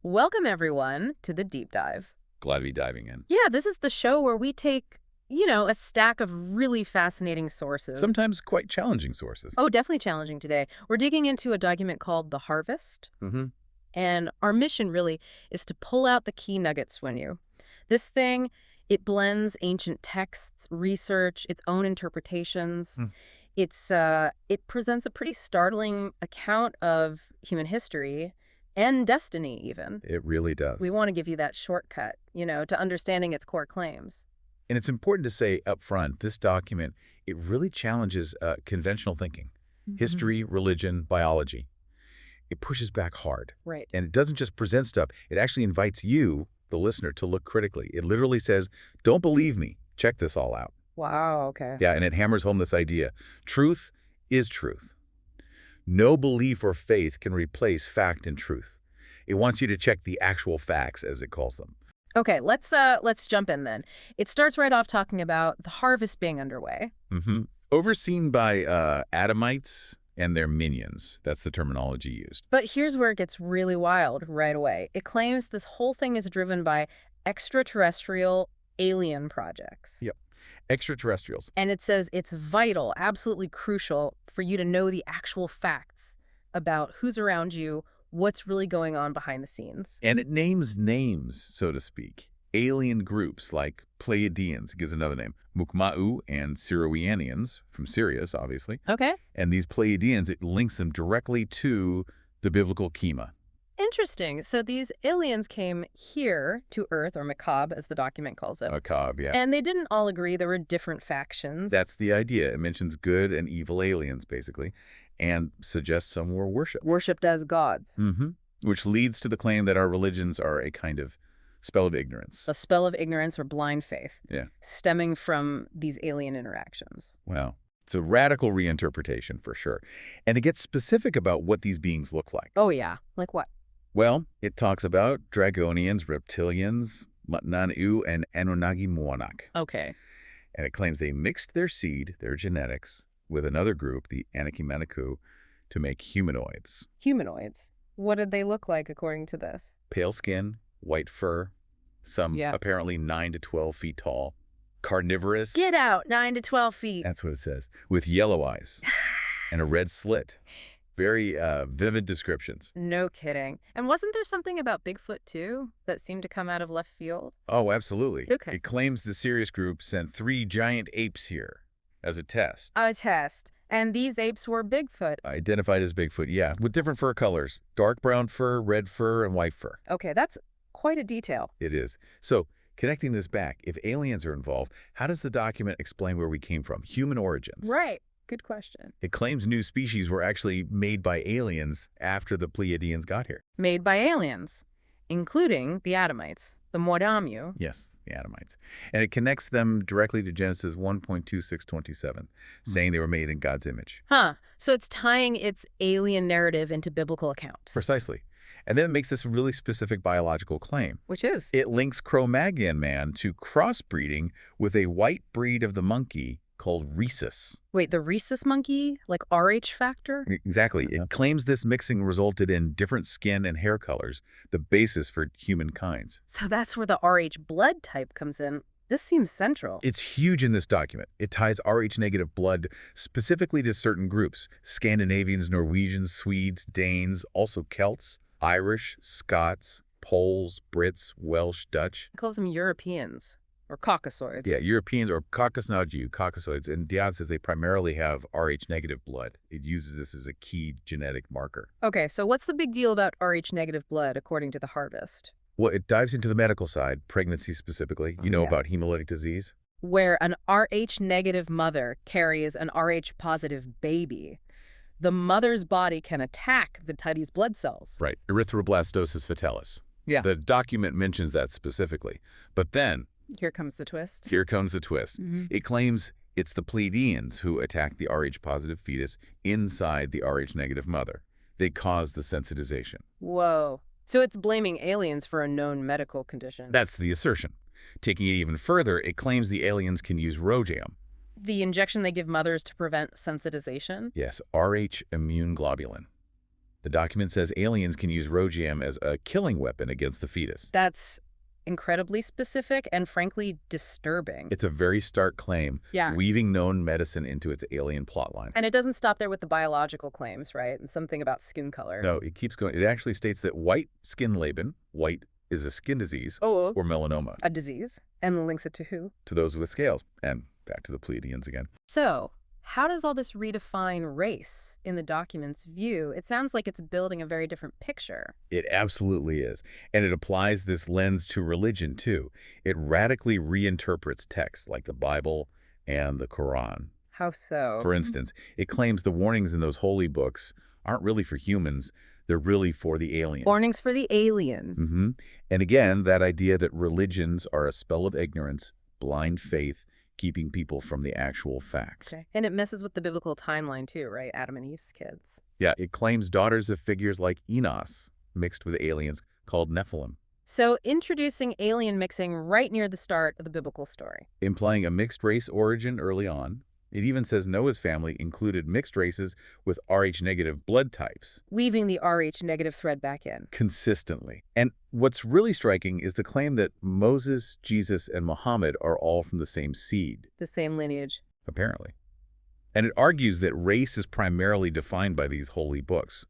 Welcome, everyone, to the Deep Dive. Glad to be diving in. Yeah, this is the show where we take, a stack of really fascinating sources. Sometimes quite challenging sources. Oh, definitely challenging today. We're digging into a document called The Harvest, Mm-hmm. and our mission really is to pull out the key nuggets from you. This thing, it blends ancient texts, research, its own interpretations. Hmm. It presents a pretty startling account of human history and destiny, even. It really does. We want to give you that shortcut, to understanding its core claims. And it's important to say up front, this document, it really challenges conventional thinking. History, religion, biology. It pushes back hard. Right. And it doesn't just present stuff. It actually invites you, the listener, to look critically. It literally says, don't believe me. Check this all out. Wow, okay. Yeah, and it hammers home this idea. Truth is truth. No belief or faith can replace fact and truth. It wants you to check the actual facts, as it calls them. Okay, let's jump in then. It starts right off talking about the harvest being underway. Mm-hmm. Overseen by Adamites and their minions. That's the terminology used. But here's where it gets really wild right away. It claims this whole thing is driven by extraterrestrial alien projects. Yep. Extraterrestrials. And it says it's vital, absolutely crucial for you to know the actual facts about who's around you, what's really going on behind the scenes. And it names names, so to speak. Alien groups like Pleiadians, gives another name, Mukma'u and Syrowianians, from Sirius, obviously. Okay. And these Pleiadians, it links them directly to the biblical Kima. Interesting. So these aliens came here to Earth, or Macabre, as the document calls it. Macabre, yeah. And they didn't all agree. There were different factions. That's the idea. It mentions good and evil aliens, basically, and suggests some were worshipped. Worshipped as gods. Mm-hmm. Which leads to the claim that our religions are a kind of spell of ignorance. A spell of ignorance or blind faith. Yeah. Stemming from these alien interactions. Wow. It's a radical reinterpretation, for sure. And it gets specific about what these beings look like. Oh, yeah. Like what? Well, it talks about Dragonians, Reptilians, Matnanu, and Anunnaki Muanak. Okay. And it claims they mixed their seed, their genetics, with another group, the Anunnaki Manaku, to make humanoids. Humanoids. What did they look like according to this? Pale skin, white fur, some apparently 9 to 12 feet tall, carnivorous. Get out, 9 to 12 feet. That's what it says. With yellow eyes and a red slit. Very vivid descriptions. No kidding. And wasn't there something about Bigfoot, too, that seemed to come out of left field? Oh, absolutely. Okay. It claims the Sirius group sent 3 giant apes here as a test. A test. And these apes were Bigfoot. Identified as Bigfoot, yeah, with different fur colors. Dark brown fur, red fur, and white fur. Okay, that's quite a detail. It is. So, connecting this back, if aliens are involved, how does the document explain where we came from? Human origins. Right. Good question. It claims new species were actually made by aliens after the Pleiadians got here. Made by aliens, including the Adamites, the Muadamu. Yes, the Adamites. And it connects them directly to Genesis 1.2627, saying they were made in God's image. Huh. So it's tying its alien narrative into biblical account. Precisely. And then it makes this really specific biological claim. Which is? It links Cro-Magnon man to crossbreeding with a white breed of the monkey called Rhesus. Wait, the Rhesus monkey? Like RH factor? Exactly. It claims this mixing resulted in different skin and hair colors, the basis for humankinds. So that's where the RH blood type comes in. This seems central. It's huge in this document. It ties Rh-negative blood specifically to certain groups: Scandinavians, Norwegians, Swedes, Danes, also Celts, Irish, Scots, Poles, Brits, Welsh, Dutch. It calls them Europeans. Or Caucasoids. Yeah, Europeans or Caucasoids. And Dion says they primarily have Rh-negative blood. It uses this as a key genetic marker. Okay, so what's the big deal about Rh-negative blood, according to the Harvest? Well, it dives into the medical side, pregnancy specifically. You know about hemolytic disease? Where an Rh-negative mother carries an Rh-positive baby. The mother's body can attack the teddy's blood cells. Right. Erythroblastosis fetalis. Yeah. The document mentions that specifically. But then here comes the twist. Here comes the twist. It claims it's the Pleiadians who attack the Rh-positive fetus inside the Rh-negative mother. They cause the sensitization. Whoa. So it's blaming aliens for a known medical condition. That's the assertion. Taking it even further, it claims the aliens can use Rhogeum. The injection they give mothers to prevent sensitization? Yes, Rh immune globulin. The document says aliens can use rhodium as a killing weapon against the fetus. That's incredibly specific and frankly disturbing. It's a very stark claim, Yeah. weaving known medicine into its alien plotline. And it doesn't stop there with the biological claims, right? And something about skin color. No, it keeps going. It actually states that white skin labin, white is a skin disease, Oh, or melanoma, a disease. And links it to who? to those with scales. And back to the Pleiadians again. So, how does all this redefine race in the document's view? It sounds like it's building a very different picture. It absolutely is. And it applies this lens to religion, too. It radically reinterprets texts like the Bible and the Quran. How so? For instance, it claims the warnings in those holy books aren't really for humans, they're really for the aliens. Warnings for the aliens. And again, that idea that religions are a spell of ignorance, blind faith, keeping people from the actual facts. Okay. And it messes with the biblical timeline too, right? Adam and Eve's kids. Yeah, it claims daughters of figures like Enos mixed with aliens called Nephilim, So introducing alien mixing right near the start of the biblical story. implying a mixed race origin early on. It even says Noah's family included mixed races with Rh-negative blood types Weaving the Rh negative thread back in. consistently. And what's really striking is the claim that Moses, Jesus, and Muhammad are all from the same seed, The same lineage. apparently. And it argues that race is primarily defined by these holy books.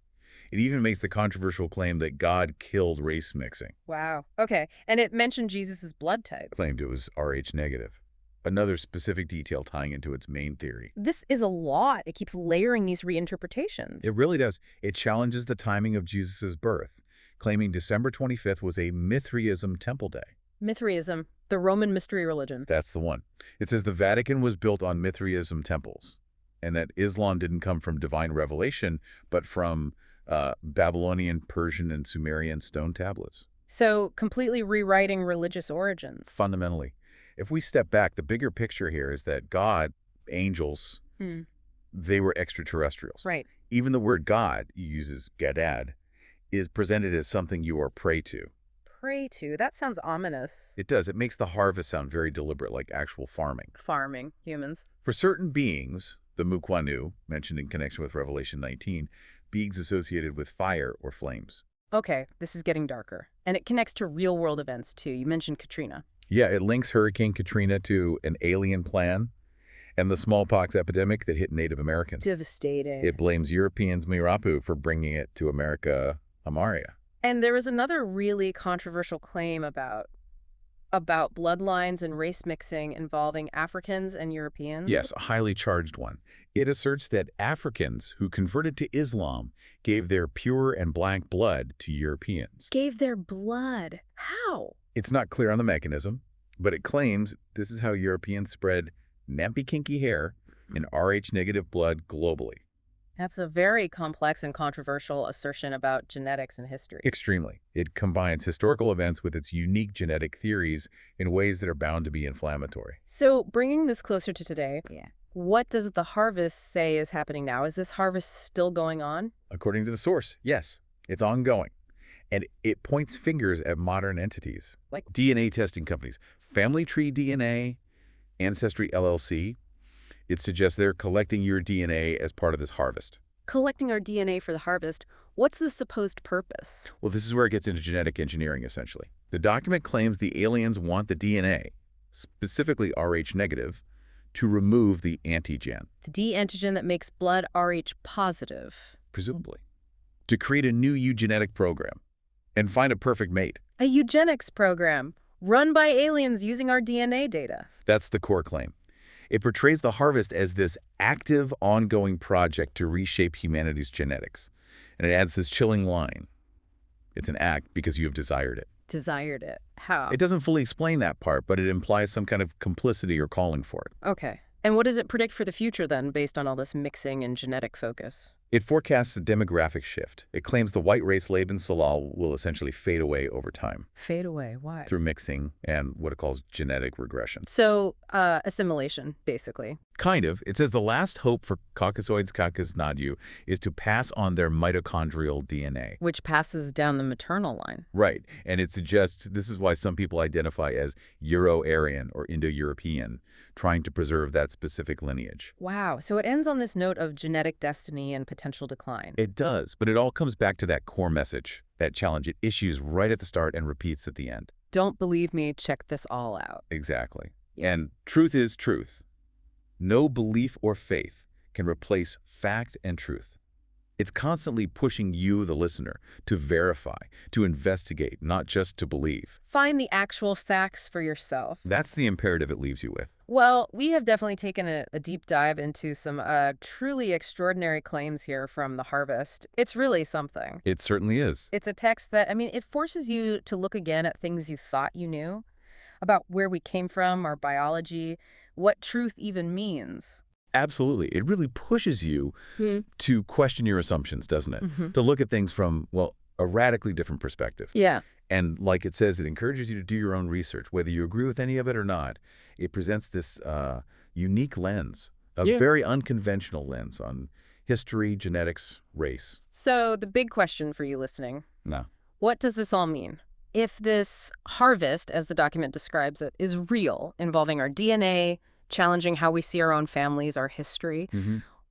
It even makes the controversial claim that God killed race mixing, Wow. Okay. And it mentioned Jesus' blood type. claimed it was Rh-negative. Another specific detail tying into its main theory. This is a lot. It keeps layering these reinterpretations. It really does. It challenges the timing of Jesus' birth, claiming December 25th was a Mithraism temple day. Mithraism, the Roman mystery religion. That's the one. It says the Vatican was built on Mithraism temples, and that Islam didn't come from divine revelation, but from Babylonian, Persian, and Sumerian stone tablets. So completely rewriting religious origins. Fundamentally, if we step back, the bigger picture here is that God, angels, they were extraterrestrials. Right. Even the word God, uses gadad, is presented as something you are prey to. Pray to. That sounds ominous. It does. It makes the harvest sound very deliberate, like actual farming. Farming humans. For certain beings, the Mukwanu, mentioned in connection with Revelation 19, beings associated with fire or flames. Okay, this is getting darker. And it connects to real-world events, too. You mentioned Katrina. Yeah, it links Hurricane Katrina to an alien plan and the smallpox epidemic that hit Native Americans. Devastating. It blames Europeans Mirapu for bringing it to America Amaria. And there was another really controversial claim about bloodlines and race mixing involving Africans and Europeans. Yes, a highly charged one. It asserts that Africans who converted to Islam gave their pure and black blood to Europeans. Gave their blood. How? It's not clear on the mechanism, but it claims this is how Europeans spread nappy kinky hair and Rh-negative blood globally. That's a very complex and controversial assertion about genetics and history. Extremely. It combines historical events with its unique genetic theories in ways that are bound to be inflammatory. So bringing this closer to today, what does the harvest say is happening now? Is this harvest still going on? According to the source, yes, it's ongoing. And it points fingers at modern entities, Like DNA testing companies, Family Tree DNA, Ancestry LLC. It suggests they're collecting your DNA as part of this harvest. collecting our DNA for the harvest. What's the supposed purpose? Well, this is where it gets into genetic engineering, essentially. The document claims the aliens want the DNA, specifically Rh-negative, to remove the antigen, The D antigen that makes blood Rh positive. presumably, to create a new eugenetic program and find a perfect mate. A eugenics program run by aliens using our DNA data. That's the core claim. It portrays the harvest as this active, ongoing project to reshape humanity's genetics. And it adds this chilling line. It's an act because you have desired it. Desired it. How? It doesn't fully explain that part, but it implies some kind of complicity or calling for it. Okay. And what does it predict for the future then, based on all this mixing and genetic focus? It forecasts a demographic shift. It claims the white race Laban Salal will essentially fade away over time Fade away. Why? through mixing and what it calls genetic regression. So, assimilation, basically. Kind of. It says the last hope for Caucasoids caucasoides is to pass on their mitochondrial DNA. Which passes down the maternal line. Right. And it suggests this is why some people identify as Euro-Aryan or Indo-European, trying to preserve that specific lineage. Wow, so it ends on this note of genetic destiny and potential decline. It does, but it all comes back to that core message, that challenge. It issues right at the start and repeats at the end. Don't believe me, check this all out. Exactly. And truth is truth. No belief or faith can replace fact and truth. It's constantly pushing you, the listener, to verify, to investigate, not just to believe. Find the actual facts for yourself. That's the imperative it leaves you with. Well, we have definitely taken a deep dive into some truly extraordinary claims here from The Harvest. It's really something. It certainly is. It's a text that, it forces you to look again at things you thought you knew, about where we came from, our biology, what truth even means. Absolutely. It really pushes you to question your assumptions, doesn't it? Mm-hmm. To look at things from, well, a radically different perspective. Yeah. And like it says, it encourages you to do your own research. Whether you agree with any of it or not, it presents this unique lens, a very unconventional lens on history, genetics, race. So the big question for you listening, No. what does this all mean? If this harvest, as the document describes it, is real, involving our DNA, challenging how we see our own families, our history,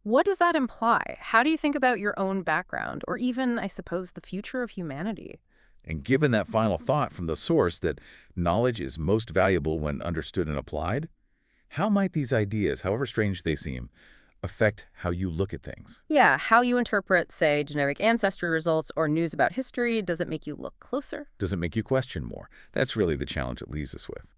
what does that imply? How do you think about your own background, or even, I suppose, the future of humanity? And given that final thought from the source that knowledge is most valuable when understood and applied, how might these ideas, however strange they seem, affect how you look at things? Yeah, how you interpret, say, genetic ancestry results or news about history. Does it make you look closer? Does it make you question more? That's really the challenge it leaves us with.